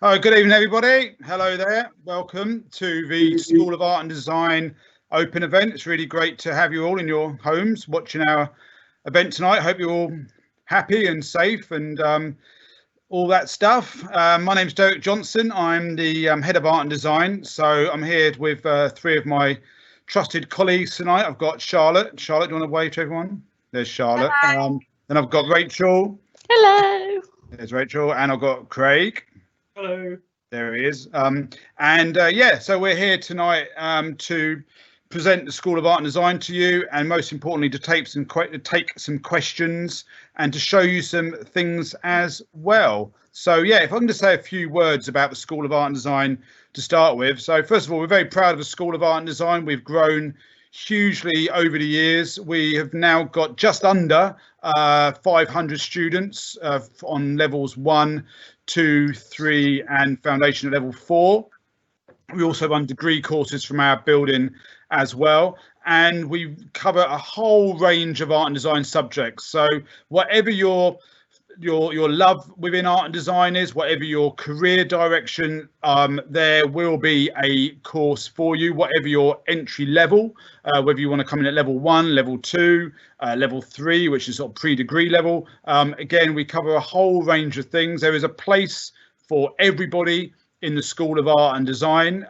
Hi, good evening, everybody. Hello there. Welcome to the School of Art and Design open event. It's really great to have you all in your homes watching our event tonight. Hope you're all happy and safe and all that stuff. My name's Derek Johnson. I'm the head of art and design. So I'm here with three of my trusted colleagues tonight. I've got Charlotte. Charlotte, do you want to wave to everyone? There's Charlotte. Then I've got Rachel. Hello. There's Rachel. And I've got Craig. Hello. There he is. Yeah, so we're here tonight to present the School of Art and Design to you, and most importantly to take some questions and to show you some things as well. So yeah, if I can just say a few words about the School of Art and Design to start with. So first of all, we're very proud of the School of Art and Design. We've grown hugely over the years. We have now got just under 500 students on levels 1, 2, 3 and foundation at level 4. We also run degree courses from our building as well, and we cover a whole range of art and design subjects. So whatever your love within art and design is, whatever your career direction, there will be a course for you, whatever your entry level, whether you want to come in at level 1, level 2, level 3, which is sort of pre-degree level. Again, we cover a whole range of things. There is a place for everybody in the School of Art and Design.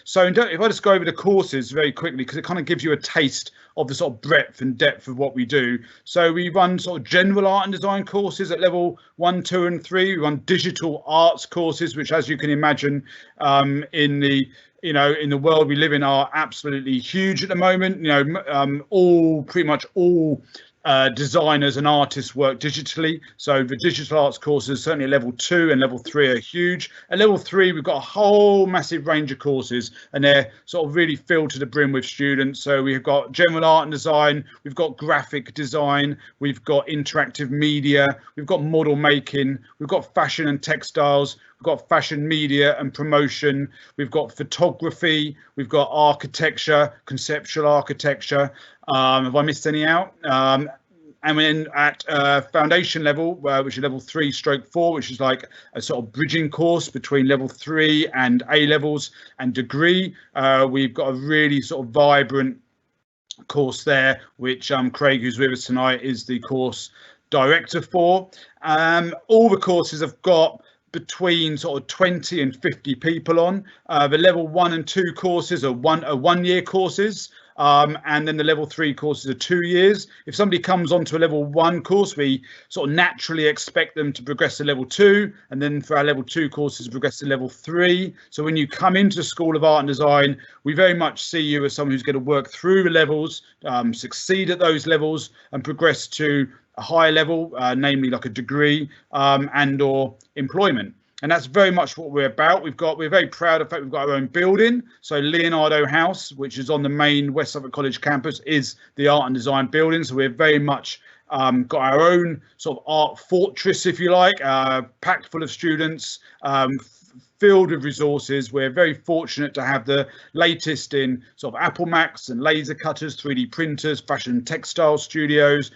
So if I just go over the courses very quickly, because it kind of gives you a taste of the sort of breadth and depth of what we do. So we run sort of general art and design courses at level 1, 2 and 3. We run digital arts courses, which, as you can imagine, in the world we live in, are absolutely huge at the moment. Pretty much all designers and artists work digitally, so the digital arts courses certainly at level 2 and level 3 are huge. At level 3 we've got a whole massive range of courses, and they're sort of really filled to the brim with students. So we've got general art and design, we've got graphic design, we've got interactive media, we've got model making, we've got fashion and textiles, we've got fashion media and promotion, we've got photography, we've got architecture, conceptual architecture. Have I missed any out? And then at foundation level, which is level 3/4, which is like a sort of bridging course between level 3 and A levels and degree, we've got a really sort of vibrant course there, which Craig, who's with us tonight, is the course director for. All the courses have got between sort of 20 and 50 people on. The level 1 and 2 courses are one-year courses. And then the level 3 courses are 2 years. If somebody comes onto a level 1 course, we sort of naturally expect them to progress to level 2, and then for our level 2 courses progress to level 3. So when you come into the School of Art and Design, we very much see you as someone who's going to work through the levels, succeed at those levels and progress to a higher level, namely like a degree and or employment. And that's very much what we're about. We're very proud of the fact we've got our own building. So Leonardo House, which is on the main West Suffolk College campus, is the art and design building. So we're very much got our own sort of art fortress, if you like, packed full of students, filled with resources. We're very fortunate to have the latest in sort of Apple Macs and laser cutters, 3D printers, fashion and textile studios,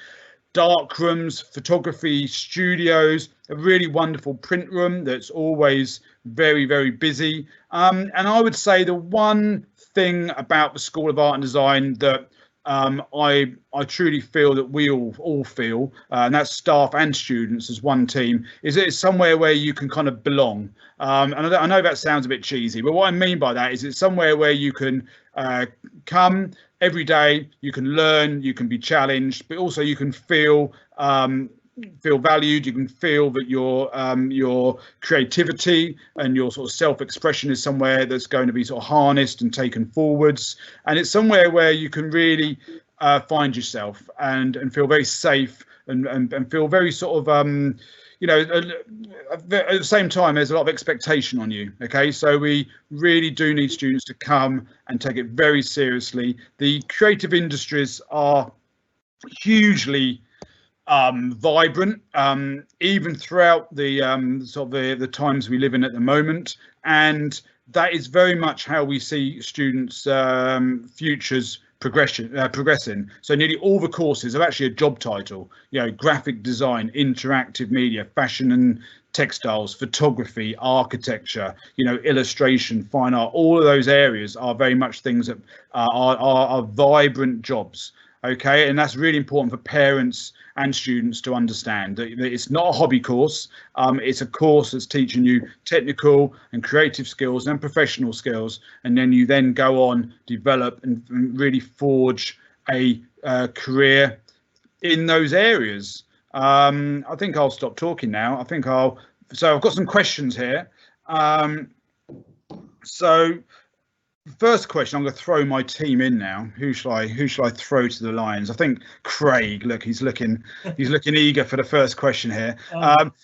dark rooms, photography studios, a really wonderful print room that's always very, very busy. And I would say the one thing about the School of Art and Design that I truly feel that we all feel, and that's staff and students as one team, is that it's somewhere where you can kind of belong. And I know that sounds a bit cheesy, but what I mean by that is it's somewhere where you can come every day, you can learn, you can be challenged, but also you can feel valued. You can feel that your creativity and your sort of self-expression is somewhere that's going to be sort of harnessed and taken forwards, and it's somewhere where you can really find yourself and feel very safe and feel very sort of at the same time there's a lot of expectation on you. Okay, so we really do need students to come and take it very seriously. The creative industries are hugely vibrant, even throughout the sort of the times we live in at the moment, and that is very much how we see students' futures progressing. So nearly all the courses have actually a job title, graphic design, interactive media, fashion and textiles, photography, architecture, illustration, fine art. All of those areas are very much things that are vibrant jobs. Okay, and that's really important for parents and students to understand that it's not a hobby course. It's a course that's teaching you technical and creative skills and professional skills, and then you then go on, develop and really forge a career in those areas. I think I'll stop talking now. So I've got some questions here. So first question, I'm going to throw my team in now. Who shall I throw to the lions? I think Craig. Look, he's looking eager for the first question here.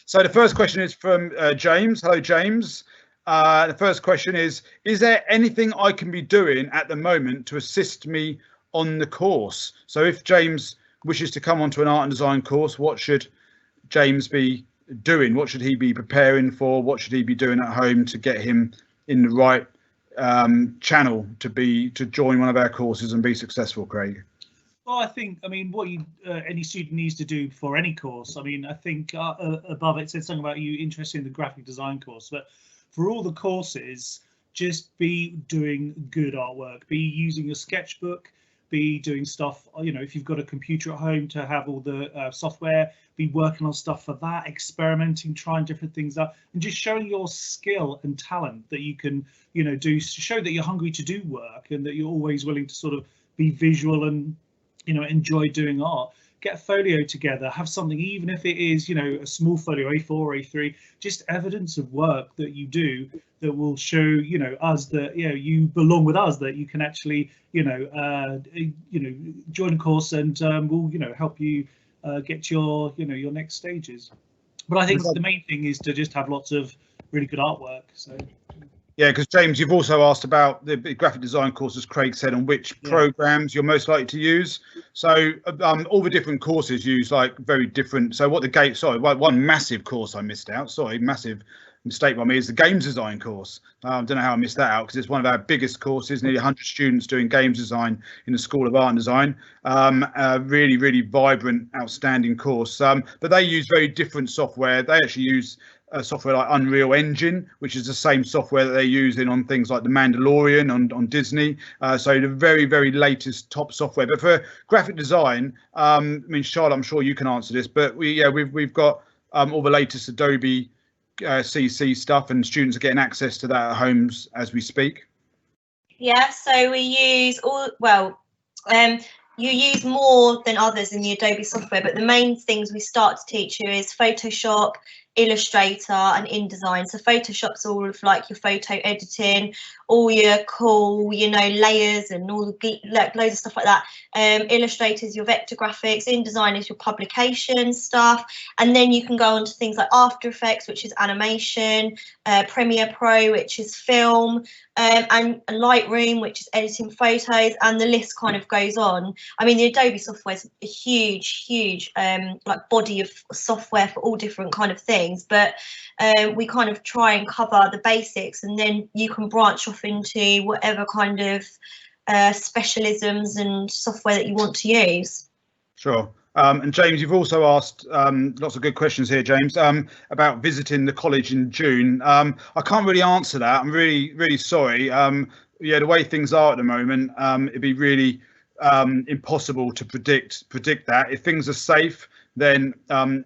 So the first question is from James. Hello, James. The first question is there anything I can be doing at the moment to assist me on the course? So if James wishes to come onto an art and design course, what should James be doing? What should he be preparing for? What should he be doing at home to get him in the right channel to join one of our courses and be successful, Craig? Well, I think, what any student needs to do for any course. I think above it said something about you interested in the graphic design course, but for all the courses, just be doing good artwork, be using your sketchbook, be doing stuff, if you've got a computer at home, to have all the software, be working on stuff for that, experimenting, trying different things out, and just showing your skill and talent that you can, do, to show that you're hungry to do work and that you're always willing to sort of be visual and, enjoy doing art. Get a folio together, have something, even if it is, a small folio, A4, A3, just evidence of work that you do that will show, us that, you belong with us, that you can actually, join a course and we'll, help you get your, your next stages. But I think the main thing is to just have lots of really good artwork. So. Yeah, because James, you've also asked about the graphic design course, as Craig said, and which programs you're most likely to use. So all the different courses use like very different. So one massive course I missed out. Sorry, massive mistake by me, is the games design course. I don't know how I missed that out, because it's one of our biggest courses, nearly 100 students doing games design in the School of Art and Design. Really, really vibrant, outstanding course. But they use very different software. They actually use software like Unreal Engine, which is the same software that they're using on things like The Mandalorian on Disney. So the very, very latest top software. But for graphic design, Charlotte, I'm sure you can answer this, but we've got all the latest Adobe CC stuff, and students are getting access to that at homes as we speak. Yeah, so we use you use more than others in the Adobe software, but the main things we start to teach you is Photoshop, Illustrator and InDesign. So Photoshop's all of like your photo editing, all your cool, layers and all the loads of stuff like that. Illustrator is your vector graphics, InDesign is your publication stuff, and then you can go on to things like After Effects, which is animation, Premiere Pro, which is film, and Lightroom, which is editing photos, and the list kind of goes on. The Adobe software is a huge like body of software for all different kind of things, but we kind of try and cover the basics, and then you can branch off into whatever kind of specialisms and software that you want to use. Sure. And James, you've also asked lots of good questions here, James, about visiting the college in June. I can't really answer that. I'm really, really sorry. The way things are at the moment, it'd be really impossible to predict that. If things are safe, then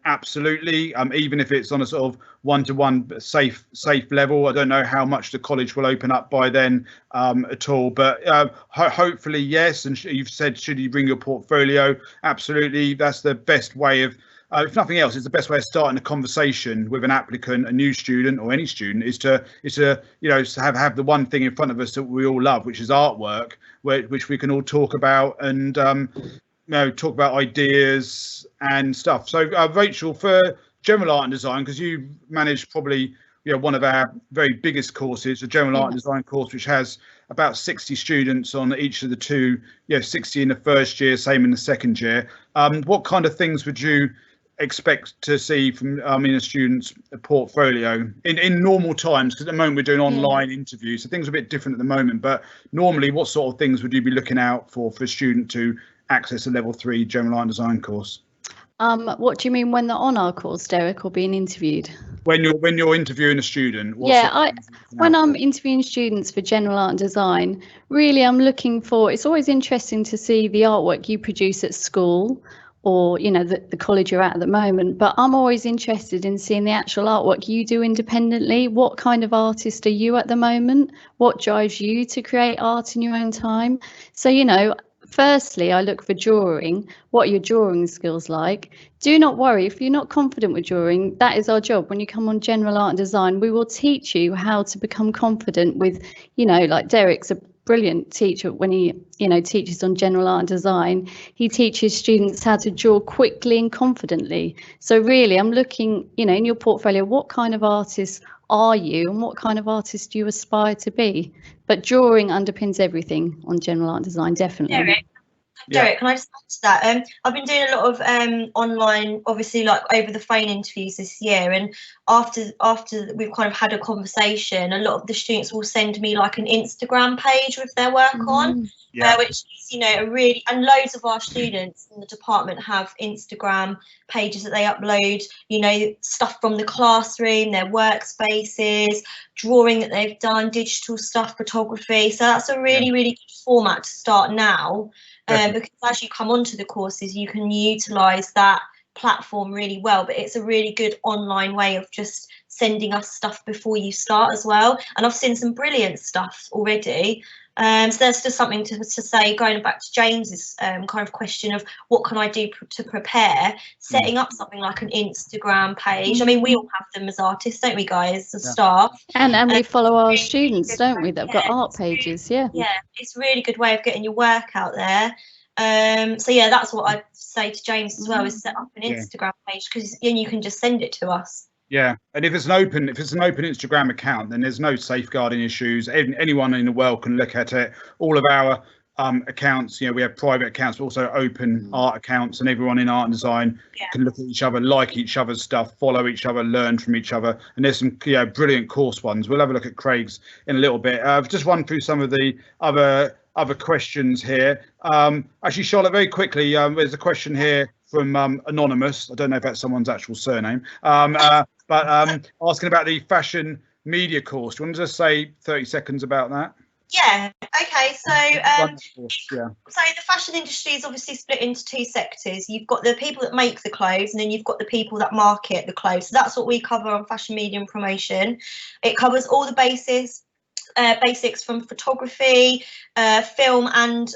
absolutely, even if it's on a sort of one-to-one safe level. I don't know how much the college will open up by then at all, but hopefully yes. And you've said, should you bring your portfolio? Absolutely, that's the best way of, if nothing else, it's the best way of starting a conversation with an applicant, a new student or any student, is to have the one thing in front of us that we all love, which is artwork, which we can all talk about and talk about ideas and stuff. So Rachel, for general art and design, because you manage probably one of our very biggest courses, the general art and design course, which has about 60 students on each of the two, 60 in the first year, same in the second year. What kind of things would you expect to see from a student's portfolio in normal times? Because at the moment we're doing online interviews, so things are a bit different at the moment, but normally what sort of things would you be looking out for a student to access a level 3 general art and design course? What do you mean when they're on our course, Derek, or being interviewed? When you're interviewing a student, when I'm interviewing students for general art and design, really I'm looking for, it's always interesting to see the artwork you produce at school, or the college you're at the moment, but I'm always interested in seeing the actual artwork you do independently. What kind of artist are you at the moment? What drives you to create art in your own time? So firstly, I look for drawing. What are your drawing skills like? Do not worry if you're not confident with drawing. That is our job. When you come on general art and design, we will teach you how to become confident with, like Derek's a brilliant teacher when he teaches on general art and design. He teaches students how to draw quickly and confidently. So really I'm looking in your portfolio, what kind of artist are you and what kind of artist do you aspire to be? But drawing underpins everything on general art and design, definitely. Derek, can I just add to that? I've been doing a lot of online, obviously, like over the phone interviews this year, and after we've kind of had a conversation, a lot of the students will send me like an Instagram page with their work on, which is, a really, and loads of our students in the department have Instagram pages that they upload, stuff from the classroom, their workspaces, drawing that they've done, digital stuff, photography. So that's a really, really good format to start now. Because as you come onto the courses, you can utilise that platform really well, but it's a really good online way of just sending us stuff before you start as well. And I've seen some brilliant stuff already. So there's just something to say, going back to James's kind of question of what can I do to prepare, setting up something like an Instagram page. I mean, we all have them as artists, don't we, guys, as staff? And we follow our students, don't we, that have got art pages, Yeah, it's a really good way of getting your work out there. So yeah, that's what I'd say to James as well, is set up an Instagram page, because then you can just send it to us. Yeah, and if it's an open Instagram account, then there's no safeguarding issues. Anyone in the world can look at it. All of our accounts, we have private accounts, but also open art accounts, and everyone in art and design can look at each other, like each other's stuff, follow each other, learn from each other. And there's some brilliant course ones. We'll have a look at Craig's in a little bit. I've just run through some of the other questions here. Actually, Charlotte, very quickly, there's a question here from Anonymous. I don't know if that's someone's actual surname, but asking about the fashion media course. Do you want to just say 30 seconds about that? Yeah, okay, so the fashion industry is obviously split into two sectors. You've got the people that make the clothes, and then you've got the people that market the clothes. So that's what we cover on fashion media and promotion. It covers all the basics from photography, film, and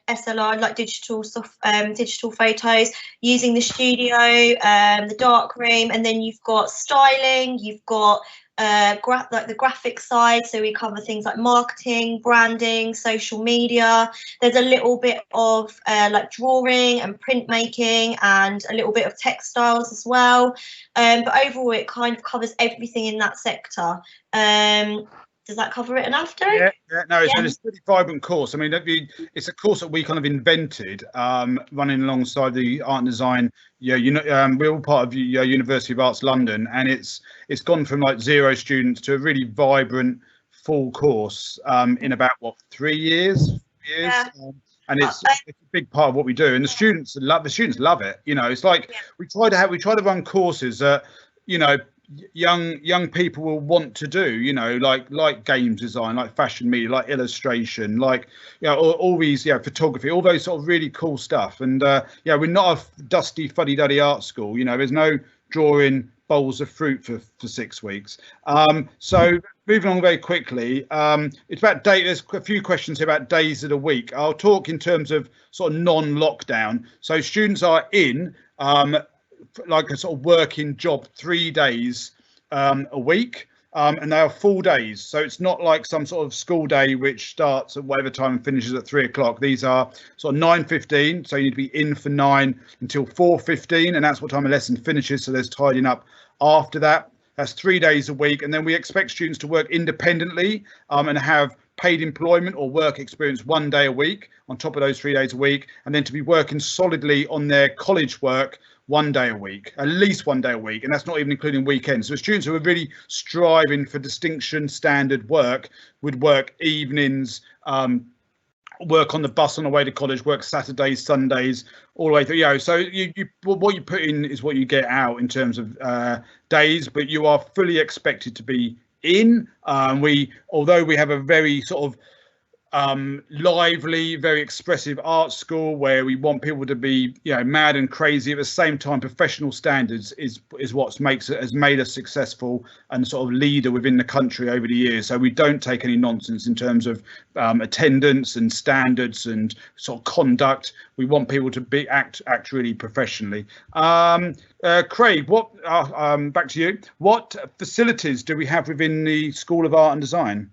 SLR, like digital photos, using the studio, the darkroom, and then you've got styling, you've got like the graphic side, so we cover things like marketing, branding, social media. There's a little bit of like drawing and printmaking, and a little bit of textiles as well, but overall it kind of covers everything in that sector. Does that cover it enough, Derek? No, it's a really vibrant course. I mean, it's a course that we kind of invented, running alongside the art and design. We're all part of the University of Arts London, and it's gone from like 0 students to a really vibrant full course in about 3 years. And it's a big part of what we do, and the students love it. It's like we try to run courses that young people will want to do, like games design, like fashion media, like illustration, like all these photography, all those sort of really cool stuff. And we're not a dusty fuddy-duddy art school. There's no drawing bowls of fruit for 6 weeks. So moving on very quickly, it's about there's a few questions here about days of the week. I'll talk in terms of sort of non-lockdown. So students are in like a sort of working job 3 days a week, and they are full days. So it's not like some sort of school day which starts at whatever time and finishes at 3 o'clock. These are sort of 9:15, so you need to be in for 9 until 4:15, and that's what time the lesson finishes. So there's tidying up after that. That's 3 days a week, and then we expect students to work independently and have paid employment or work experience 1 day a week on top of those 3 days a week, and then to be working solidly on their college work 1 day a week, at least 1 day a week, and that's not even including weekends. So students who are really striving for distinction standard work would work evenings, work on the bus on the way to college, work Saturdays, Sundays, all the way through. You know, so what you put in is what you get out in terms of days, but you are fully expected to be in. Although we have a very sort of lively, very expressive art school where we want people to be, you know, mad and crazy. At the same time, professional standards is what has made us successful and sort of leader within the country over the years. So we don't take any nonsense in terms of attendance and standards and sort of conduct. We want people to act really professionally. Craig, back to you. What facilities do we have within the School of Art and Design?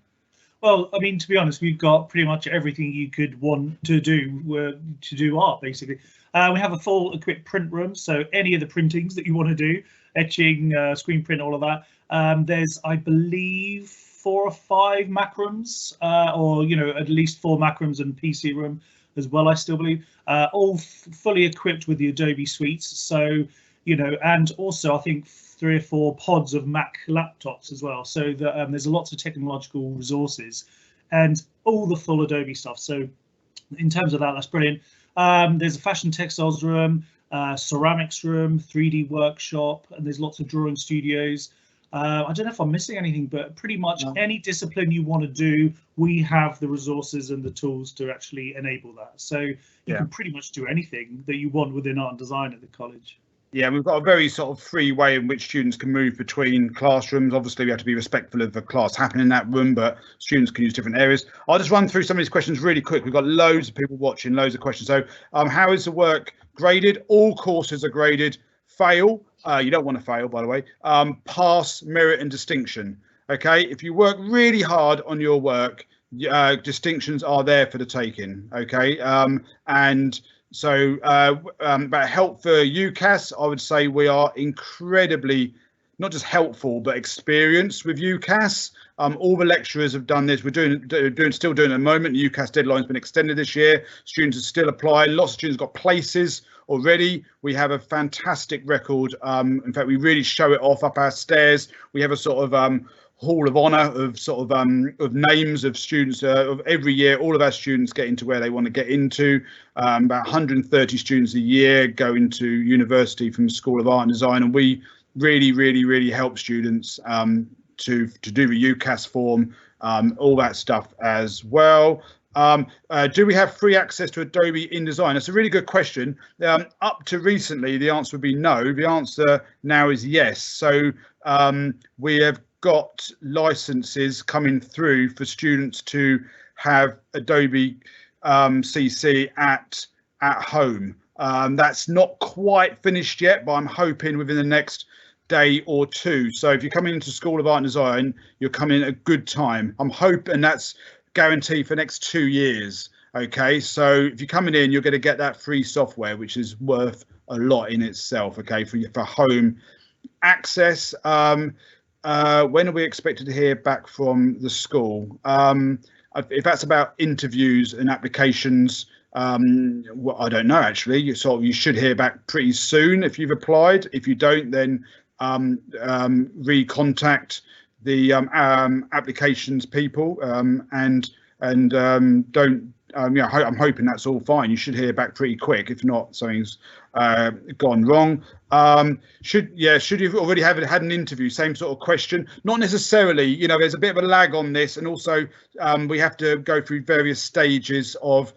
Well, I mean, to be honest, we've got pretty much everything you could want to do art, basically. We have a full equipped print room, so any of the printings that you want to do, etching, screen print, all of that. There's, I believe, 4 or 5 Mac rooms, or, you know, at least 4 Mac rooms and PC room as well, I still believe, all fully equipped with the Adobe suites. So, you know, and also I think 3 or 4 pods of Mac laptops as well, so that there's lots of technological resources and all the full Adobe stuff. So in terms of that, that's brilliant. There's a fashion textiles room, ceramics room, 3D workshop, and there's lots of drawing studios. I don't know if I'm missing anything, but pretty much any discipline you want to do, we have the resources and the tools to actually enable that. So you can pretty much do anything that you want within art and design at the college. Yeah, we've got a very sort of free way in which students can move between classrooms. Obviously, we have to be respectful of the class happening in that room, but students can use different areas. I'll just run through some of these questions really quick. We've got loads of people watching, loads of questions. So how is the work graded? All courses are graded. Fail, you don't want to fail, by the way. Pass, merit and distinction. OK, if you work really hard on your work, distinctions are there for the taking. OK, so about help for UCAS, I would say we are incredibly not just helpful but experienced with UCAS. All the lecturers have done this. We're still doing it at the moment. The UCAS deadline's been extended this year. Students are still applying. Lots of students got places already. We have a fantastic record. In fact, we really show it off up our stairs. We have a sort of hall of honour of sort of names of students of every year. All of our students get into where they want to get into. About 130 students a year go into university from the School of Art and Design, and we really help students to do the UCAS form, all that stuff as well. Do we have free access to Adobe InDesign? That's a really good question. Up to recently, the answer would be no. The answer now is yes. So we have got licenses coming through for students to have Adobe CC at home. That's not quite finished yet, but I'm hoping within the next day or 2. So if you're coming into School of Art and Design, you're coming in at a good time. I'm hoping that's guaranteed for the next 2 years. OK, so if you're coming in, you're going to get that free software, which is worth a lot in itself. OK, for home access. When are we expected to hear back from the school? If that's about interviews and applications, well, I don't know, actually. You should hear back pretty soon if you've applied. If you don't, then recontact the applications people and don't. Yeah, I'm hoping that's all fine. You should hear back pretty quick. If not, something's gone wrong. Should you already have had an interview? Same sort of question. Not necessarily. You know, there's a bit of a lag on this, and also we have to go through various stages of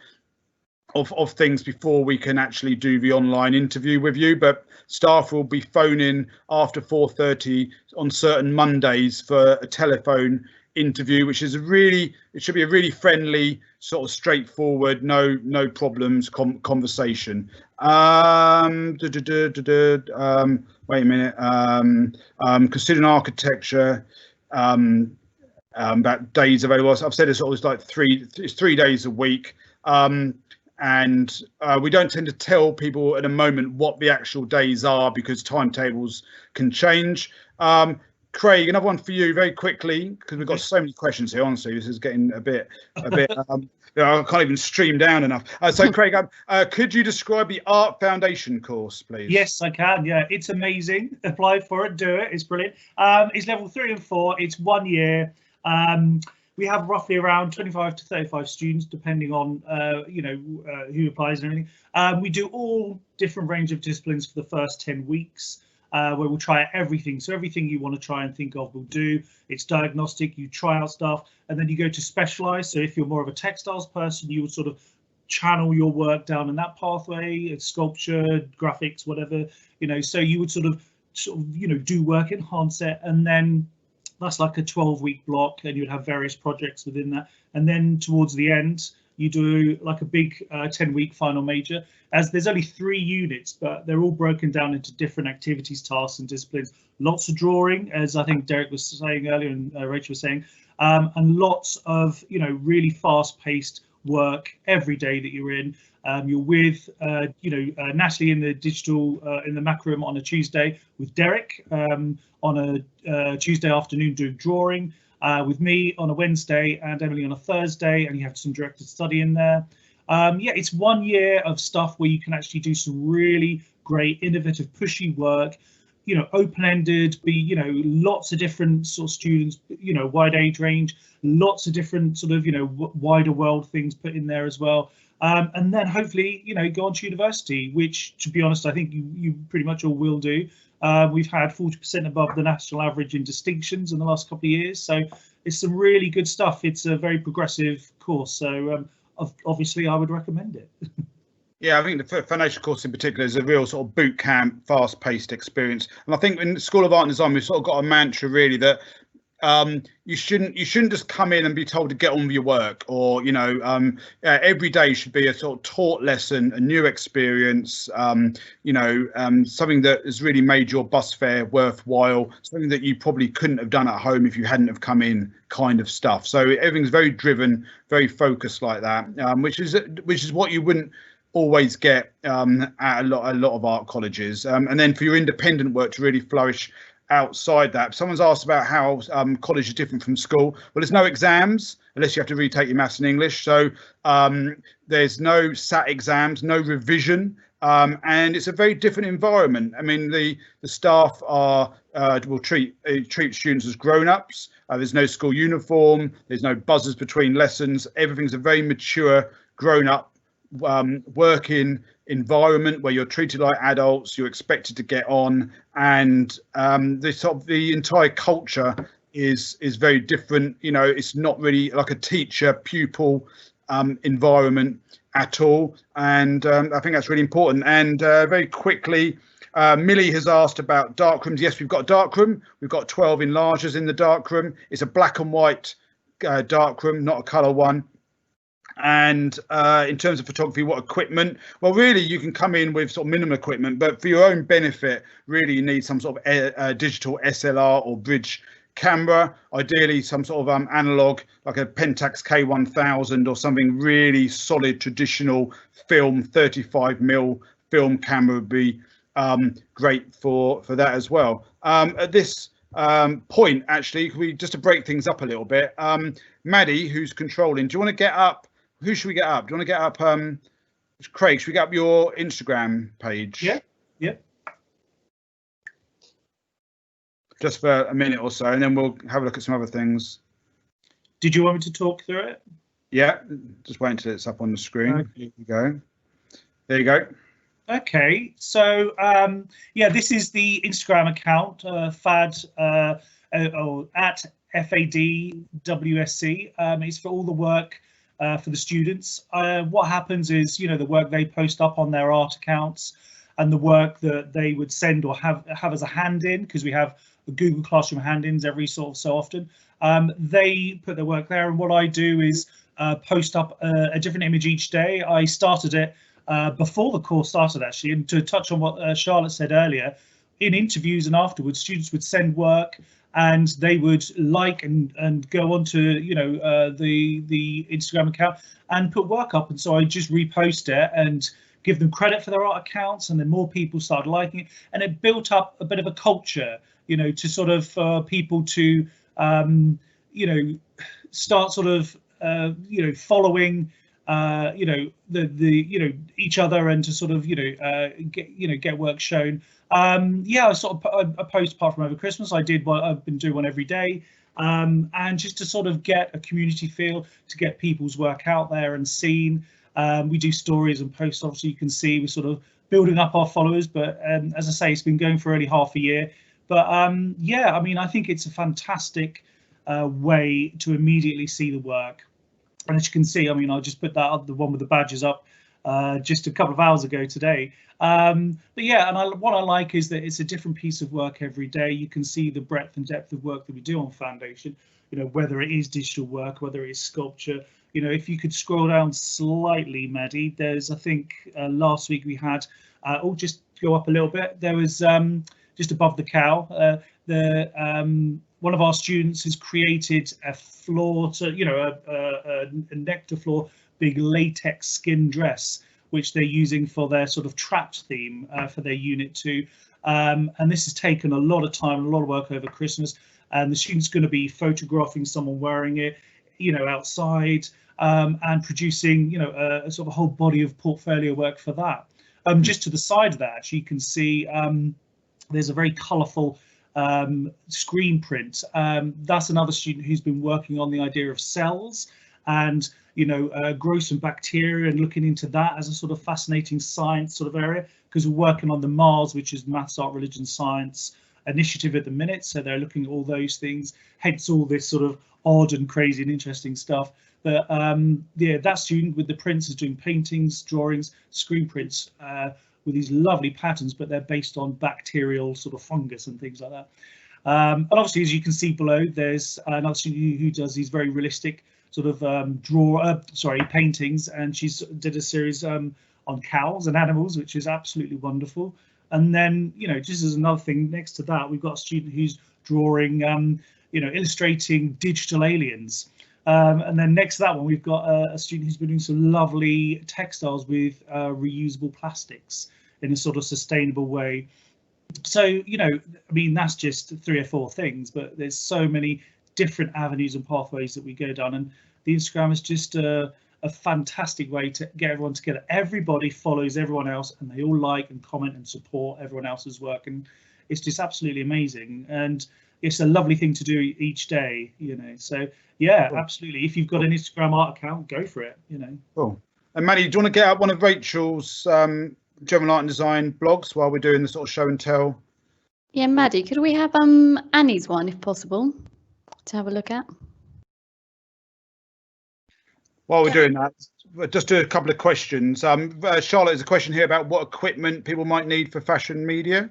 things before we can actually do the online interview with you. But staff will be phoning after 4:30 on certain Mondays for a telephone interview, which is it should be a really friendly, sort of straightforward, no problems conversation. Wait a minute. Considering architecture, about days available. I've said it's always like 3 days a week. And we don't tend to tell people at the moment what the actual days are because timetables can change. Craig, another one for you very quickly, because we've got so many questions here. Honestly, this is getting a bit I can't even stream down enough. So Craig, could you describe the Art Foundation course, please? Yes, I can. Yeah, it's amazing. Apply for it, do it. It's brilliant. It's level 3 and 4. It's 1 year. We have roughly around 25 to 35 students, depending on who applies and everything. We do all different range of disciplines for the first 10 weeks. Where we'll try everything. So everything you want to try and think of, we'll do. It's diagnostic, you try out stuff, and then you go to specialize. So if you're more of a textiles person, you would sort of channel your work down in that pathway. It's sculpture, graphics, whatever, so you would sort of do work, enhance it, and then that's like a 12-week block, and you'd have various projects within that. And then towards the end, you do like a big 10-week final major, as there's only 3 units, but they're all broken down into different activities, tasks and disciplines. Lots of drawing, as I think Derek was saying earlier and Rachel was saying, and lots of really fast-paced work every day that you're in. You're with Natalie in the digital in the Mac room on a Tuesday, with Derek on a Tuesday afternoon doing drawing, with me on a Wednesday and Emily on a Thursday, and you have some directed study in there. It's 1 year of stuff where you can actually do some really great, innovative, pushy work, open-ended, be, lots of different sort of students, wide age range, lots of different sort of, wider world things put in there as well. And then hopefully, go on to university, which, to be honest, I think you pretty much all will do. We've had 40% above the national average in distinctions in the last couple of years. So it's some really good stuff. It's a very progressive course. So obviously, I would recommend it. Yeah, I think the foundation course in particular is a real sort of boot camp, fast-paced experience. And I think in the School of Art and Design, we've sort of got a mantra really that you shouldn't just come in and be told to get on with your work, or every day should be a sort of taught lesson, a new experience, something that has really made your bus fare worthwhile, something that you probably couldn't have done at home if you hadn't have come in, kind of stuff. So everything's very driven, very focused like that, which is what you wouldn't always get at a lot of art colleges. And then for your independent work to really flourish outside that. Someone's asked about how college is different from school. Well, there's no exams unless you have to retake your maths and English. So there's no SAT exams, no revision, and it's a very different environment. I mean, the staff will treat students as grown-ups. There's no school uniform. There's no buzzers between lessons. Everything's a very mature, grown-up working environment where you're treated like adults, you're expected to get on, and the entire culture is very different. It's not really like a teacher pupil environment at all, and I think that's really important. And very quickly, Millie has asked about darkrooms. Yes, we've got a darkroom. We've got 12 enlargers in the darkroom. It's a black and white darkroom, not a color one. And in terms of photography, what equipment? Well, really, you can come in with sort of minimum equipment, but for your own benefit, really, you need some sort of digital SLR or bridge camera, ideally some sort of analog, like a Pentax K1000 or something really solid, traditional film, 35mm film camera would be great for that as well. At this point, actually, just to break things up a little bit, Maddie, who's controlling, do you want to get up? Who should we get up? Do you want to get up, Craig, should we get up your Instagram page? Yeah. Just for a minute or so, and then we'll have a look at some other things. Did you want me to talk through it? Yeah, just wait until it's up on the screen. Okay. Here you go. There you go. Okay, so this is the Instagram account, at FADWSC. It's for all the work for the students. What happens is, the work they post up on their art accounts and the work that they would send or have as a hand-in, because we have the Google Classroom hand-ins every sort of so often. They put their work there, and what I do is post up a different image each day. I started it before the course started, actually, and to touch on what Charlotte said earlier, in interviews and afterwards, students would send work and they would like and go onto the Instagram account and put work up, and so I just repost it and give them credit for their art accounts, and then more people started liking it, and it built up a bit of a culture. you know, to sort of people to you know, start sort of you know, following you know, the you know, each other, and to sort of, you know, get work shown. Yeah, I sort of a post apart from over Christmas. I did what I've been doing one every day, and just to sort of get a community feel, to get people's work out there and seen. We do stories and posts. Obviously, you can see we're sort of building up our followers, but as I say, it's been going for only half a year. But yeah, I mean, I think it's a fantastic way to immediately see the work. And as you can see, I mean, I'll just put that up, the one with the badges up, just a couple of hours ago today. But yeah, and what I like is that it's a different piece of work every day. You can see the breadth and depth of work that we do on Foundation, you know, whether it is digital work, whether it is sculpture. You know, if you could scroll down slightly, Maddie, there's, I think last week we had, oh, just go up a little bit. There was just above the cow, one of our students has created a floor to, you know, a neck to floor big latex skin dress, which they're using for their sort of trapped theme for their unit 2. And this has taken a lot of time, a lot of work over Christmas. And the student's going to be photographing someone wearing it, you know, outside, and producing, you know, a sort of a whole body of portfolio work for that. Just to the side of that, actually, you can see there's a very colourful screen print. That's another student who's been working on the idea of cells and, you know, growth and bacteria, and looking into that as a sort of fascinating science sort of area, because we're working on the Mars, which is Maths, Art, Religion, Science initiative at the minute. So they're looking at all those things, hence all this sort of odd and crazy and interesting stuff. But yeah, that student with the prints is doing paintings, drawings, screen prints with these lovely patterns, but they're based on bacterial sort of fungus and things like that. And obviously, as you can see below, there's another student who does these very realistic sort of paintings, and she's did a series on cows and animals, which is absolutely wonderful. And then, you know, just as another thing next to that, we've got a student who's drawing, you know, illustrating digital aliens. And then next to that one, we've got a student who's been doing some lovely textiles with reusable plastics in a sort of sustainable way. So, you know, I mean, that's just 3 or 4 things, but there's so many different avenues and pathways that we go down. And the Instagram is just a fantastic way to get everyone together. Everybody follows everyone else, and they all like and comment and support everyone else's work. And it's just absolutely amazing. And it's a lovely thing to do each day, you know. So yeah, cool. Absolutely. If you've got an Instagram art account, go for it, you know. Cool. And Maddie, do you want to get up one of Rachel's general art and design blogs while we're doing the sort of show and tell? Yeah, Maddie, could we have Annie's one, if possible, to have a look at? While we're doing that, just do a couple of questions. Charlotte, there's a question here about what equipment people might need for fashion media.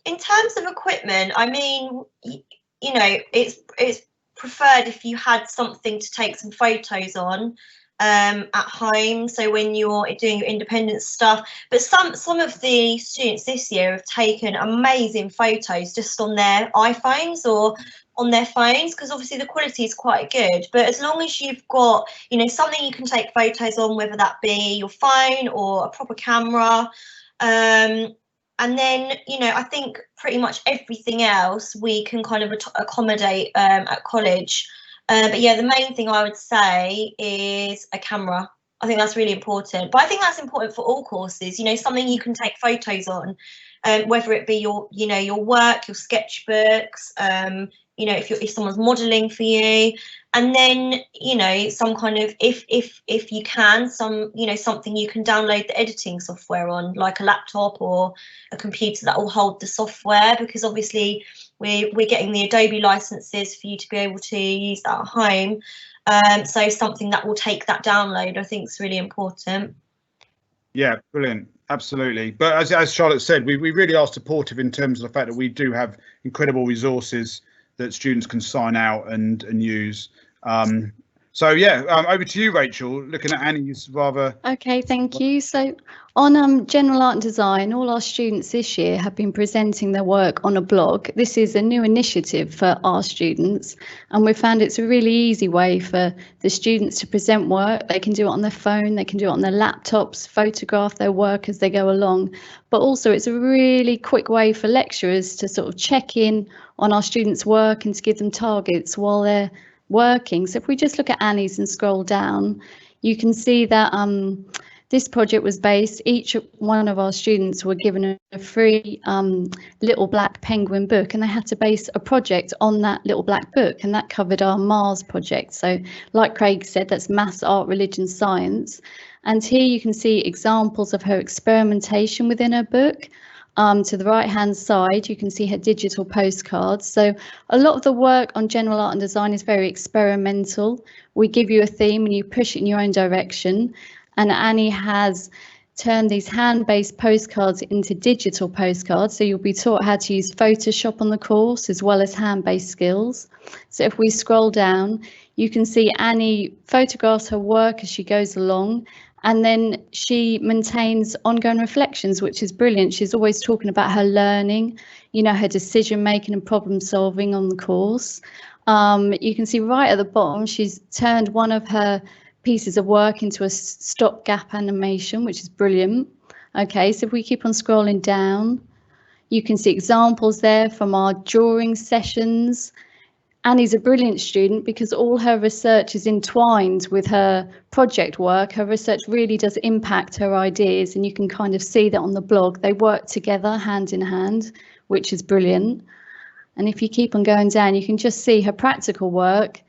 In terms of equipment, I mean, you know, it's preferred if you had something to take some photos on at home, so when you're doing your independent stuff. But some of the students this year have taken amazing photos just on their iPhones or on their phones, because obviously the quality is quite good. But as long as you've got, you know, something you can take photos on, whether that be your phone or a proper camera, and then, you know, I think pretty much everything else we can kind of accommodate at college. But yeah, the main thing I would say is a camera. I think that's really important. But I think that's important for all courses, you know, something you can take photos on, whether it be your, you know, your work, your sketchbooks, you know, if someone's modelling for you, and then, you know, some kind of, if you can, you know, something you can download the editing software on, like a laptop or a computer that will hold the software, because obviously we're getting the Adobe licenses for you to be able to use that at home. So something that will take that download, I think, is really important. Yeah, brilliant. Absolutely. But as Charlotte said, we really are supportive in terms of the fact that we do have incredible resources that students can sign out and use. So yeah, over to you, Rachel, looking at Annie's rather. Okay, thank you. So on General Art and Design, all our students this year have been presenting their work on a blog. This is a new initiative for our students, and we found it's a really easy way for the students to present work. They can do it on their phone, they can do it on their laptops, photograph their work as they go along, but also it's a really quick way for lecturers to sort of check in on our students' work and to give them targets while they're working. So if we just look at Annie's and scroll down, you can see that this project was based, each one of our students were given a free little black penguin book, and they had to base a project on that little black book, and that covered our Mars project. So like Craig said, that's maths, art, religion, science. And here you can see examples of her experimentation within her book. To the right hand side, you can see her digital postcards. So a lot of the work on General Art and Design is very experimental. We give you a theme and you push it in your own direction. And Annie has turned these hand-based postcards into digital postcards. So you'll be taught how to use Photoshop on the course as well as hand-based skills. So if we scroll down, you can see Annie photographs her work as she goes along. And then she maintains ongoing reflections, which is brilliant. She's always talking about her learning, you know, her decision making and problem solving on the course. You can see right at the bottom, she's turned one of her pieces of work into a stopgap animation, which is brilliant. Okay, so if we keep on scrolling down, you can see examples there from our drawing sessions. Annie's a brilliant student because all her research is entwined with her project work. Her research really does impact her ideas, and you can kind of see that on the blog. They work together hand in hand, which is brilliant. And if you keep on going down, you can just see her practical work.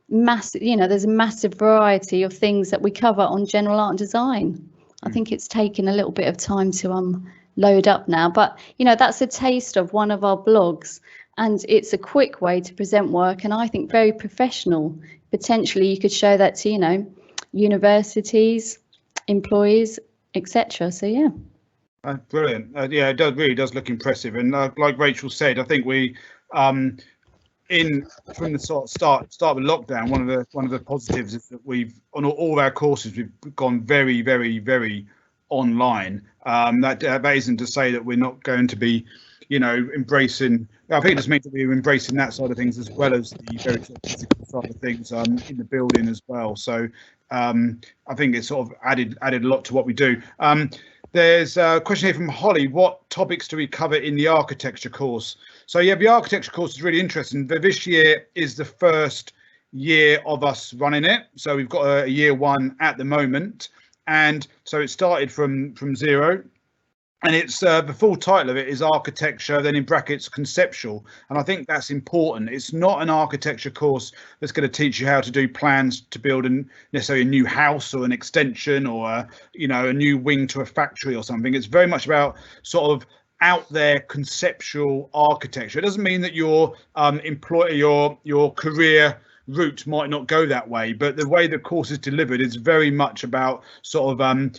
Massive, you know, there's a massive variety of things that we cover on General Art and Design. I think it's taken a little bit of time to load up now, but you know, that's a taste of one of our blogs. And it's a quick way to present work, and I think very professional. Potentially you could show that to, you know, universities, employees, etc. So yeah. Brilliant. Yeah, it really does look impressive. And like Rachel said, I think we from the sort of start with lockdown, one of the positives is that we've on all of our courses we've gone very, very, very online. That isn't to say that we're not going to be, you know, embracing. I think it just means that we're embracing that side of things as well as the very sort of physical side of things in the building as well. So I think it's sort of added a lot to what we do. There's a question here from Holly. What topics do we cover in the architecture course? So yeah, the architecture course is really interesting. But this year is the first year of us running it. So we've got a year one at the moment. And so it started from zero. And it's the full title of it is architecture, then in brackets conceptual. And I think that's important. It's not an architecture course that's going to teach you how to do plans to build necessarily a new house or an extension or you know, a new wing to a factory or something. It's very much about sort of out there conceptual architecture. It doesn't mean that your your career route might not go that way, but the way the course is delivered is very much about sort of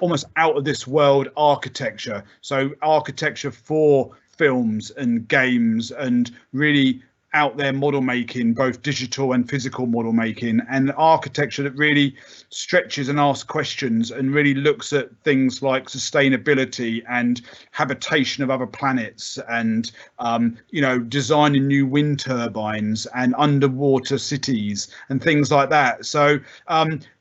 almost out of this world architecture. So architecture for films and games and really out there model making, both digital and physical model making, and architecture that really stretches and asks questions and really looks at things like sustainability and habitation of other planets and you know, designing new wind turbines and underwater cities and things like that. So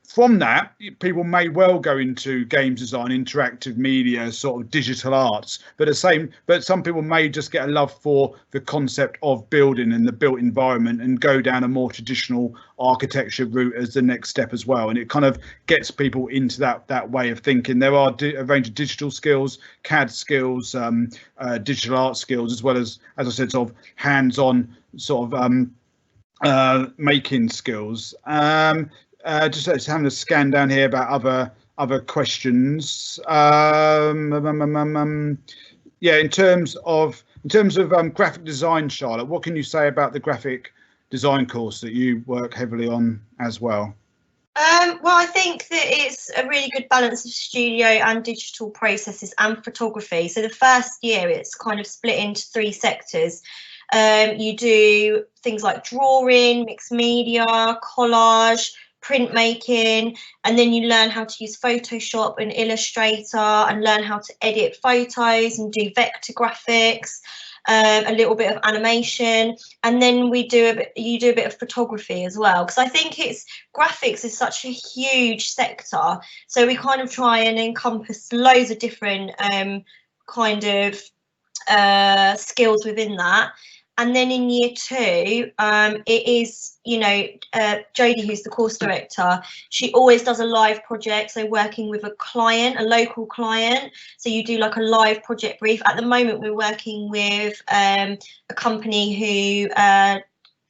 from that, people may well go into games design, interactive media, sort of digital arts, but some people may just get a love for the concept of building and the built environment and go down a more traditional architecture route as the next step as well. And it kind of gets people into that way of thinking. There are a range of digital skills, CAD skills, digital art skills, as well as I said, sort of hands-on sort of making skills. Just having a scan down here about other questions. Yeah, in terms of graphic design, Charlotte, what can you say about the graphic design course that you work heavily on as well? Well, I think that it's a really good balance of studio and digital processes and photography. So the first year it's kind of split into 3 sectors. You do things like drawing, mixed media, collage, printmaking, and then you learn how to use Photoshop and Illustrator and learn how to edit photos and do vector graphics, a little bit of animation, and then you do a bit of photography as well, because I think graphics is such a huge sector, so we kind of try and encompass loads of different kind of skills within that. And then in year 2, it is, Jodie, who's the course director, she always does a live project, so working with a client, a local client. So you do like a live project brief. At the moment, we're working with a company who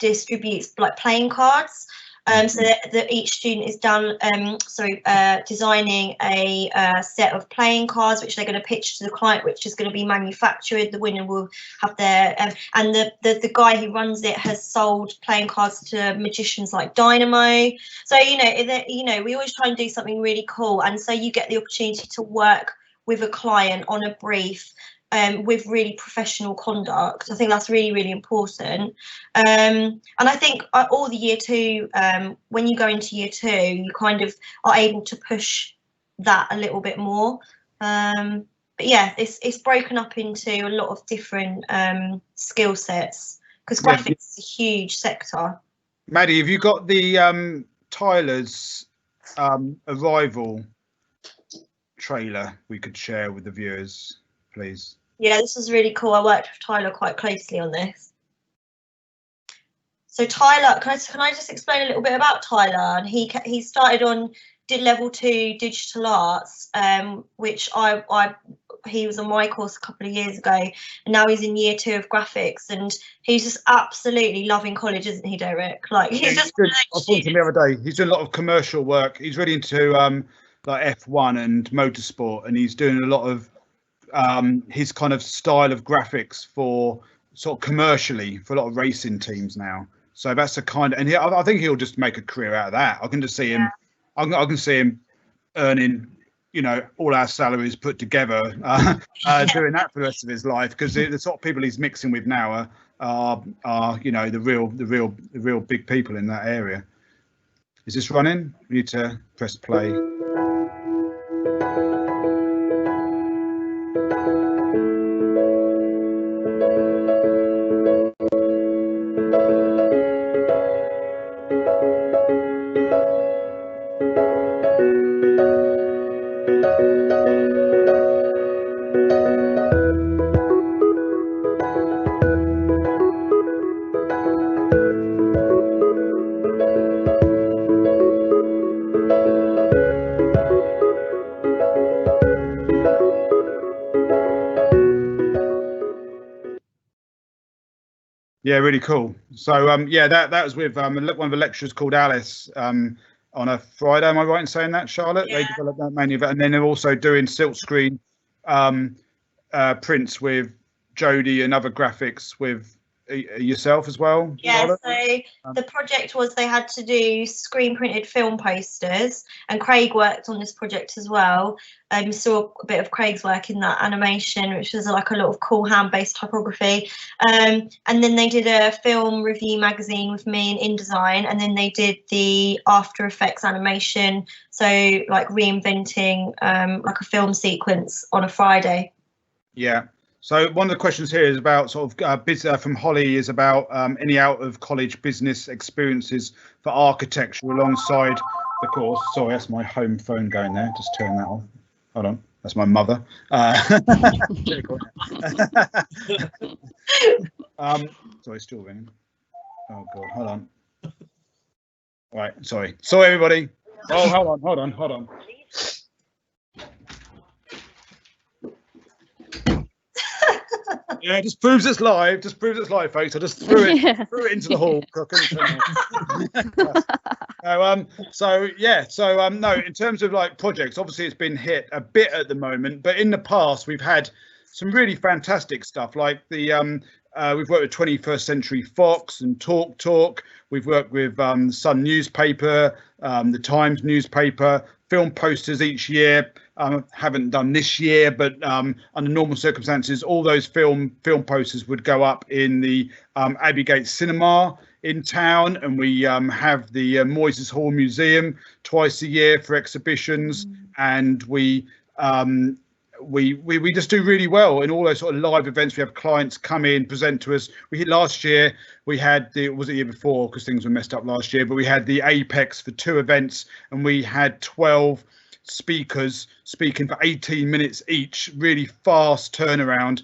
distributes like playing cards. So that each student is designing a set of playing cards, which they're going to pitch to the client, which is going to be manufactured. The winner will have their and the guy who runs it has sold playing cards to magicians like Dynamo. So we always try and do something really cool, and so you get the opportunity to work with a client on a brief. With really professional conduct. I think that's really, really important. And I think all the year 2, when you go into year 2, you kind of are able to push that a little bit more. But yeah, it's broken up into a lot of different skill sets, because graphics is a huge sector. Maddie, have you got the Tyler's arrival trailer we could share with the viewers, please? Yeah, this was really cool. I worked with Tyler quite closely on this. So Tyler, can I just explain a little bit about Tyler? And he started did level 2 digital arts, which he was on my course a couple of years ago, and now he's in year 2 of graphics, and he's just absolutely loving college, isn't he, Derek? Like he's just. I was talking to him the other day. He's doing a lot of commercial work. He's really into like F1 and motorsport, and he's doing a lot of his kind of style of graphics for sort of commercially for a lot of racing teams now. So that's the kind of, and I think he'll just make a career out of that. I can just see him. I can see him earning, all our salaries put together, doing that for the rest of his life, because the sort of people he's mixing with now are the real big people in that area. Is this running? We need to press play. Yeah, really cool. So that was with one of the lecturers called Alice on a Friday. Am I right in saying that, Charlotte? Yeah. They developed that mainly, and then they're also doing silkscreen prints with Jodie and other graphics with yourself as well. Yeah, Charlotte? so the project was they had to do screen printed film posters, and Craig worked on this project as well. Saw a bit of Craig's work in that animation, which was like a lot of cool hand-based typography. And then they did a film review magazine with me in InDesign, and then they did the After Effects animation, so like reinventing like a film sequence on a Friday. Yeah. So one of the questions here is about sort of from Holly is about any out of college business experiences for architecture alongside the course. Sorry, that's my home phone going there. Just turn that off. Hold on, that's my mother. Sorry, still ringing. Oh God, hold on. All right, sorry everybody. Oh, hold on. Yeah, it just proves it's live. Folks. I just threw it into the hall. No, in terms of like projects, obviously it's been hit a bit at the moment, but in the past we've had some really fantastic stuff, like the we've worked with 21st Century Fox and Talk. We've worked with Sun newspaper, the Times newspaper, film posters each year. Haven't done this year, but under normal circumstances, all those film posters would go up in the Abbey Gate Cinema in town, and we have the Moyses Hall Museum twice a year for exhibitions, and we just do really well in all those sort of live events. We have clients come in, present to us. Last year we had was it the year before, because things were messed up last year, but we had the Apex for 2 events, and we had 12 speakers speaking for 18 minutes each, really fast turnaround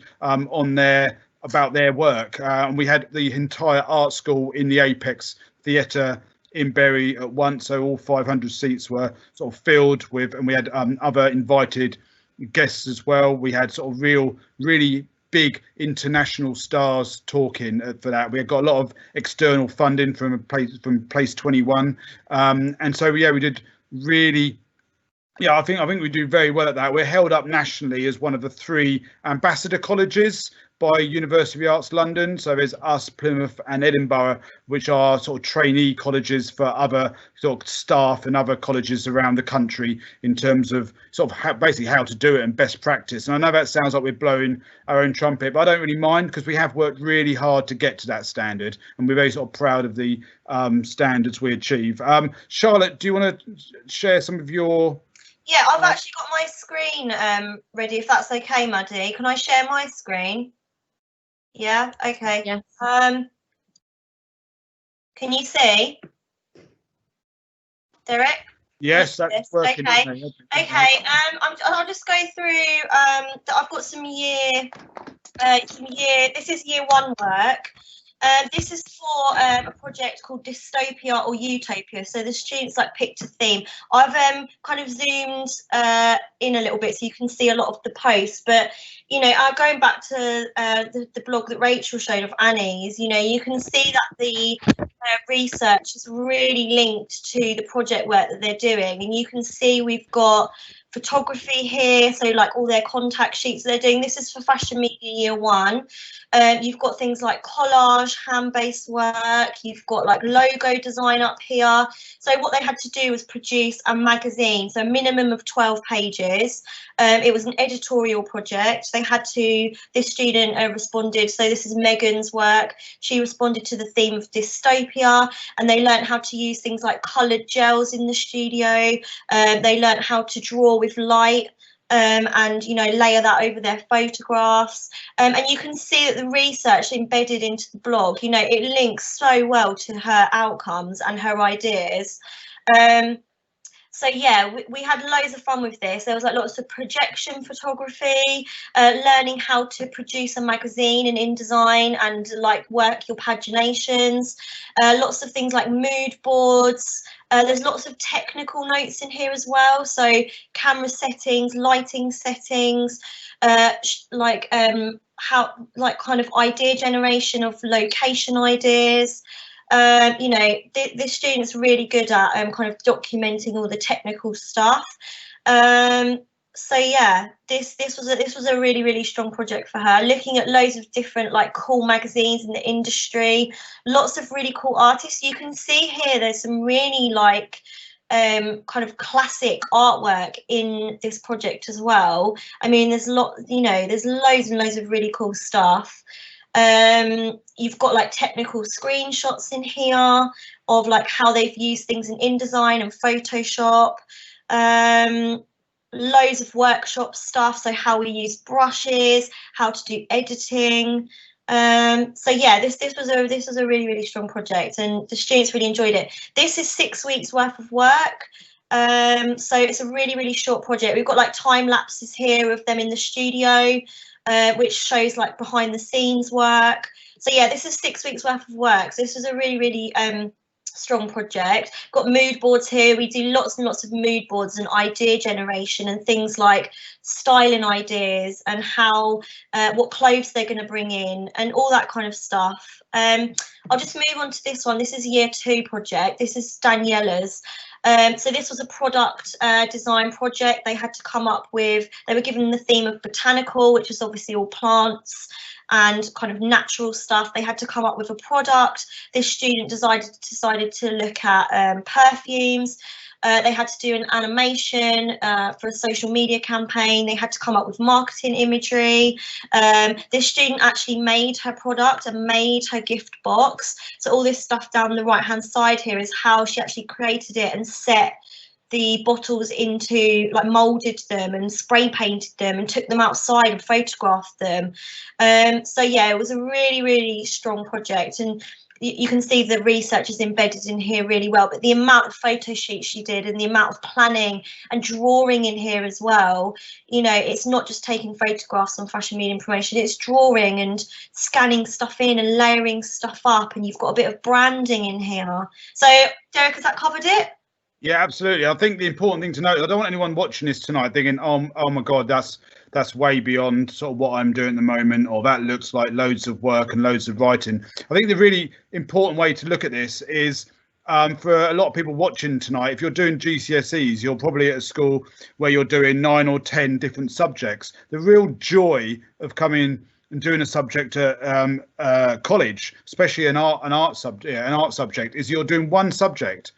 about their work. And we had the entire art school in the Apex Theatre in Bury at once, so all 500 seats were sort of filled with, and we had other invited guests as well. We had sort of really big international stars talking for that. We got a lot of external funding from Place 21, and so yeah, we did really. Yeah, I think we do very well at that. We're held up nationally as one of the 3 ambassador colleges by University of the Arts London. So there's us, Plymouth and Edinburgh, which are sort of trainee colleges for other sort of staff and other colleges around the country in terms of sort of basically how to do it and best practice. And I know that sounds like we're blowing our own trumpet, but I don't really mind, because we have worked really hard to get to that standard, and we're very sort of proud of the standards we achieve. Charlotte, do you want to share some of your... Yeah, I've actually got my screen ready, if that's okay, Maddie. Can I share my screen? Yeah, okay. Yes. Can you see? Derek? Yes, that's working. Okay. Okay. I'll just go through. I've got some year. This is year 1 work. This is for a project called Dystopia or Utopia. So the students picked a theme. I've kind of zoomed in a little bit so you can see a lot of the posts. But going back to the blog that Rachel showed of Annie's, you can see that the research is really linked to the project work that they're doing, and you can see we've got photography here, so all their contact sheets they're doing. This is for fashion media year 1. You've got things like collage, hand-based work, you've got logo design up here. So what they had to do was produce a magazine, so a minimum of 12 pages. It was an editorial project. This student responded, so this is Megan's work. She responded to the theme of dystopia, and they learned how to use things like coloured gels in the studio. They learned how to draw with light, and layer that over their photographs, and you can see that the research embedded into the blog, it links so well to her outcomes and her ideas. So yeah, we had loads of fun with this. There was lots of projection photography, learning how to produce a magazine in InDesign and work your paginations, lots of things like mood boards. There's lots of technical notes in here as well. So camera settings, lighting settings, how kind of idea generation of location ideas. This student's really good at kind of documenting all the technical stuff. So yeah, this was a really strong project for her, looking at loads of different cool magazines in the industry, lots of really cool artists. You can see here there's some really kind of classic artwork in this project as well. I mean, there's there's loads and loads of really cool stuff. You've got technical screenshots in here of how they've used things in InDesign and Photoshop. Loads of workshop stuff, so how we use brushes, how to do editing. So yeah, this was a really strong project, and the students really enjoyed it. This is 6 weeks worth of work. So it's a really short project. We've got time lapses here of them in the studio, which shows behind the scenes work. So yeah, this is 6 weeks worth of work. So this was a really strong project. Got mood boards here. We do lots and lots of mood boards and idea generation and things like styling ideas and how what clothes they're going to bring in and all that kind of stuff. I'll just move on to this one. This is year 2 project. This is Daniela's. So this was a product design project. They had to come up with, they were given the theme of botanical, which is obviously all plants and kind of natural stuff. They had to come up with a product. This student decided to look at perfumes. They had to do an animation for a social media campaign. They had to come up with marketing imagery. This student actually made her product and made her gift box. So all this stuff down the right hand side here is how she actually created it and set the bottles into, like, molded them and spray painted them and took them outside and photographed them. So yeah, it was a really, really strong project, and you can see the research is embedded in here really well, but the amount of photo sheets she did and the amount of planning and drawing in here as well, you know, it's not just taking photographs on fashion media promotion, it's drawing and scanning stuff in and layering stuff up, and you've got a bit of branding in here. So Derek, has that covered it? Yeah, absolutely. I think the important thing to note, I don't want anyone watching this tonight thinking, oh my God, that's way beyond sort of what I'm doing at the moment, or that looks like loads of work and loads of writing. I think the really important way to look at this is, for a lot of people watching tonight, if you're doing GCSEs, you're probably at a school where you're doing 9 or 10 different subjects. The real joy of coming and doing a subject at college, especially an art subject, is you're doing one subject.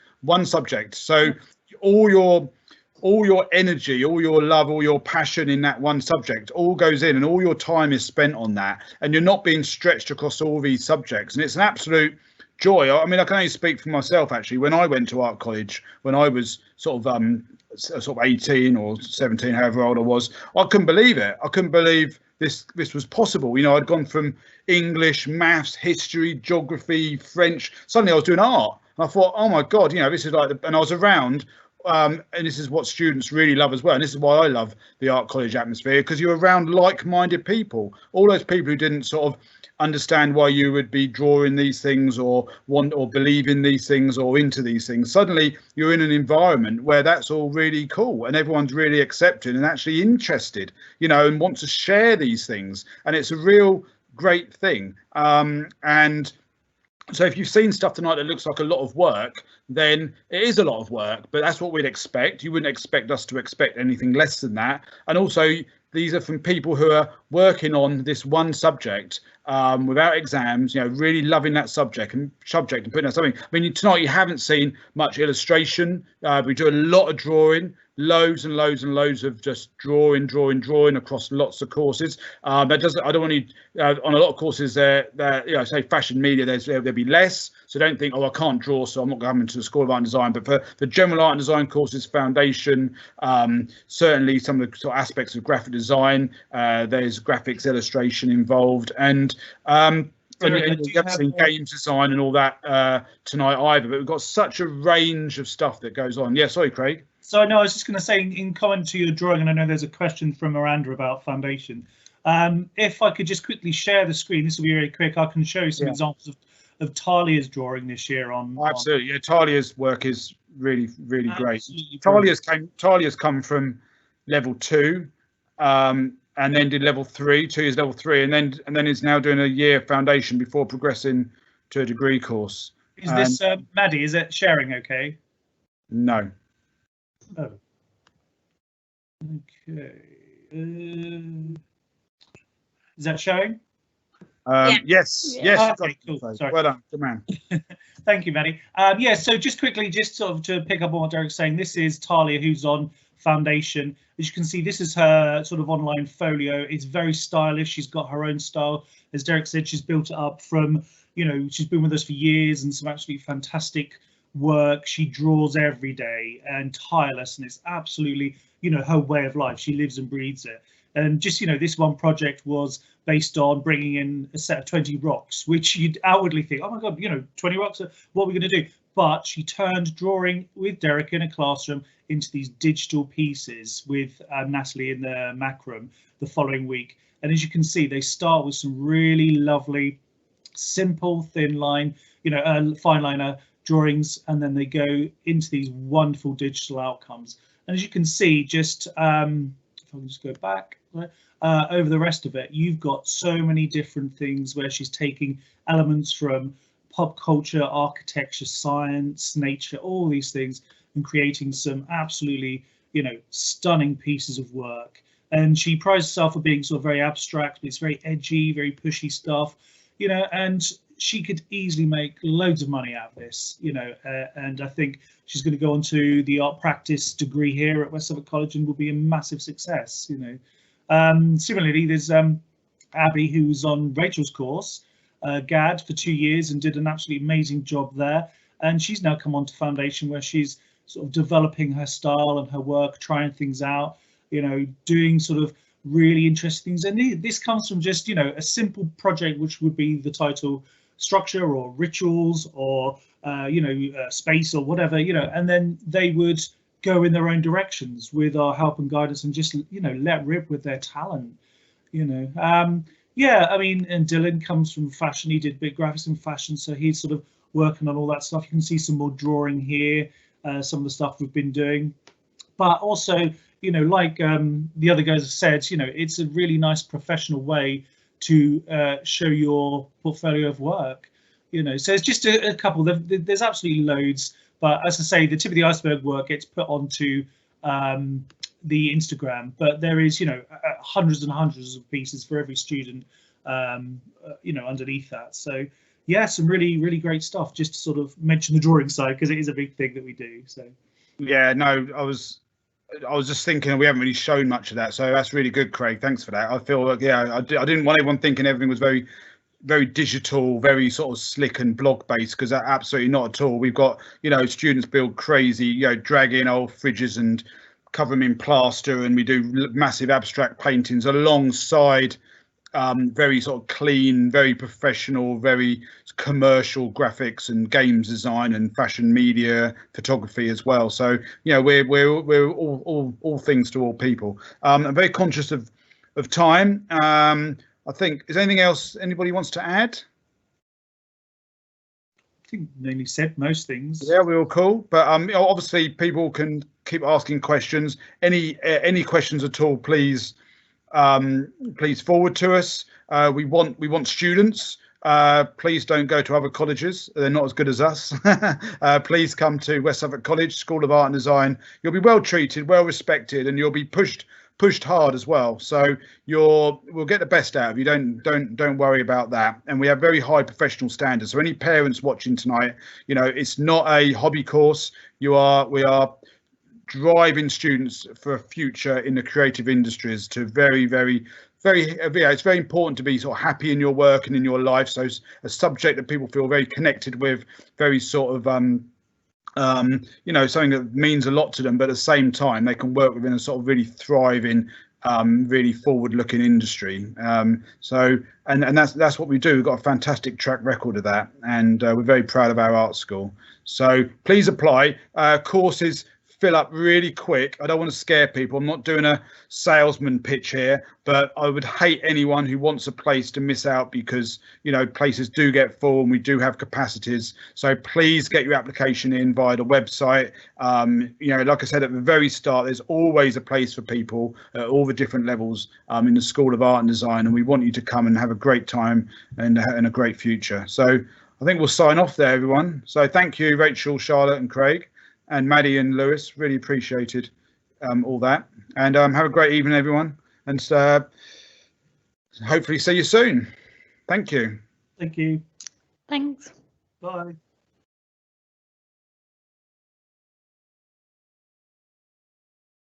So all your energy, all your love, all your passion in that one subject all goes in, and all your time is spent on that, and you're not being stretched across all these subjects, and it's an absolute joy. I mean, I can only speak for myself actually. When I went to art college, when I was sort of 18 or 17, however old I was, I couldn't believe it. I couldn't believe this was possible. You know, I'd gone from English, maths, history, geography, French. Suddenly I was doing art. And I thought, oh my God, you know, this is like, and I was around, and this is what students really love as well. And this is why I love the art college atmosphere, because you're around like-minded people, all those people who didn't sort of understand why you would be drawing these things or want or believe in these things or into these things. Suddenly you're in an environment where that's all really cool and everyone's really accepting and actually interested, you know, and want to share these things. And it's a real great thing. And so if you've seen stuff tonight that looks like a lot of work, then it is a lot of work, but that's what we'd expect. You wouldn't expect us to expect anything less than that. And also, these are from people who are working on this one subject without exams, you know, really loving that subject and putting out something. I mean, tonight you haven't seen much illustration. We do a lot of drawing, loads and loads and loads of just drawing across lots of courses. That doesn't, I don't want to, on a lot of courses there, you know, say fashion media, there'll be less. So don't think, oh, I can't draw, so I'm not going to the School of Art and Design. But for the general art and design courses, foundation, certainly some of the sort of aspects of graphic design, there's graphics, illustration involved, and you haven't seen games design and all that tonight either. But we've got such a range of stuff that goes on. Yeah, sorry, Craig. So no, I was just going to say, in comment to your drawing, and I know there's a question from Miranda about foundation. If I could just quickly share the screen, this will be very quick. I can show you some examples of Talia's drawing this year on. Absolutely, yeah. Talia's work is really, really great. Talia's come from level 2, and then did level 3. 2 years level 3, and then is now doing a year foundation before progressing to a degree course. Is this Maddie? Is it sharing okay? No. Oh. Okay. Is that showing? Yes. Okay, cool. Sorry. Well done, good man. Thank you, Maddie. Yeah, so just quickly, just sort of to pick up on what Derek's saying, this is Talia, who's on foundation. As you can see, this is her sort of online folio. It's very stylish. She's got her own style. As Derek said, she's built it up from, you know, she's been with us for years and some absolutely fantastic work. She draws every day and tireless, and it's absolutely, you know, her way of life. She lives and breathes it. And just, you know, this one project was based on bringing in a set of 20 rocks, which you'd outwardly think, oh my God, you know, 20 rocks, what are we going to do? But she turned drawing with Derek in a classroom into these digital pieces with Natalie in the Mac room the following week. And as you can see, they start with some really lovely, simple, thin line, you know, fine liner drawings, and then they go into these wonderful digital outcomes. And as you can see, just if I can just go back over the rest of it, you've got so many different things where she's taking elements from pop culture, architecture, science, nature, all these things, and creating some absolutely, you know, stunning pieces of work. And she prides herself for being sort of very abstract, but it's very edgy, very pushy stuff, you know. And she could easily make loads of money out of this, you know, and I think she's going to go on to the art practice degree here at West Suffolk College and will be a massive success, you know. Similarly, there's Abby, who's on Rachel's course, GAD, for 2 years and did an absolutely amazing job there. And she's now come on to Foundation, where she's sort of developing her style and her work, trying things out, you know, doing sort of really interesting things. And this comes from just, you know, a simple project, which would be the title structure or rituals or, you know, space or whatever, you know, and then they would go in their own directions with our help and guidance and just, you know, let rip with their talent, you know. Yeah, I mean, and Dylan comes from fashion. He did big graphics in fashion, so he's sort of working on all that stuff. You can see some more drawing here, some of the stuff we've been doing, but also, you know, like the other guys have said, you know, it's a really nice professional way to show your portfolio of work, you know. So it's just a couple. There's absolutely loads, but as I say, the tip of the iceberg work gets put onto the Instagram, but there is, you know, hundreds and hundreds of pieces for every student, you know, underneath that. So yeah, some really great stuff. Just to sort of mention the drawing side, because it is a big thing that we do. So yeah, no, I was just thinking we haven't really shown much of that, so that's really good, Craig. Thanks for that. I feel like, yeah, I didn't want everyone thinking everything was very digital, very sort of slick and blog based, because that absolutely not at all. We've got, you know, students build crazy, you know, drag in old fridges and cover them in plaster, and we do massive abstract paintings alongside very sort of clean, very professional, very commercial graphics and games design and fashion media photography as well. So, you know, we're all things to all people. I'm very conscious of time. I think, is there anything else anybody wants to add? I think mainly said most things. Yeah, we're all cool, but obviously people can keep asking questions. Any questions at all, please forward to us. We want students. Please don't go to other colleges, they're not as good as us. Please come to West Suffolk College School of Art and Design. You'll be well treated, well respected, and you'll be pushed hard as well. So we'll get the best out of you. Don't worry about that. And we have very high professional standards. So any parents watching tonight, you know, it's not a hobby course. We are driving students for a future in the creative industries to very, yeah, it's very important to be sort of happy in your work and in your life. So it's a subject that people feel very connected with, very sort of you know, something that means a lot to them, but at the same time they can work within a sort of really thriving, really forward-looking industry. So and that's what we do. We've got a fantastic track record of that, and we're very proud of our art school. So please apply. Courses fill up really quick. I don't want to scare people. I'm not doing a salesman pitch here, but I would hate anyone who wants a place to miss out, because, you know, places do get full and we do have capacities. So please get your application in via the website. You know, like I said at the very start, there's always a place for people at all the different levels in the School of Art and Design, and we want you to come and have a great time and a great future. So I think we'll sign off there, everyone. So thank you, Rachel, Charlotte and Craig, and Maddie and Lewis. Really appreciated all that, and have a great evening, everyone, and hopefully see you soon. Thank you. Thank you. Thanks. Bye.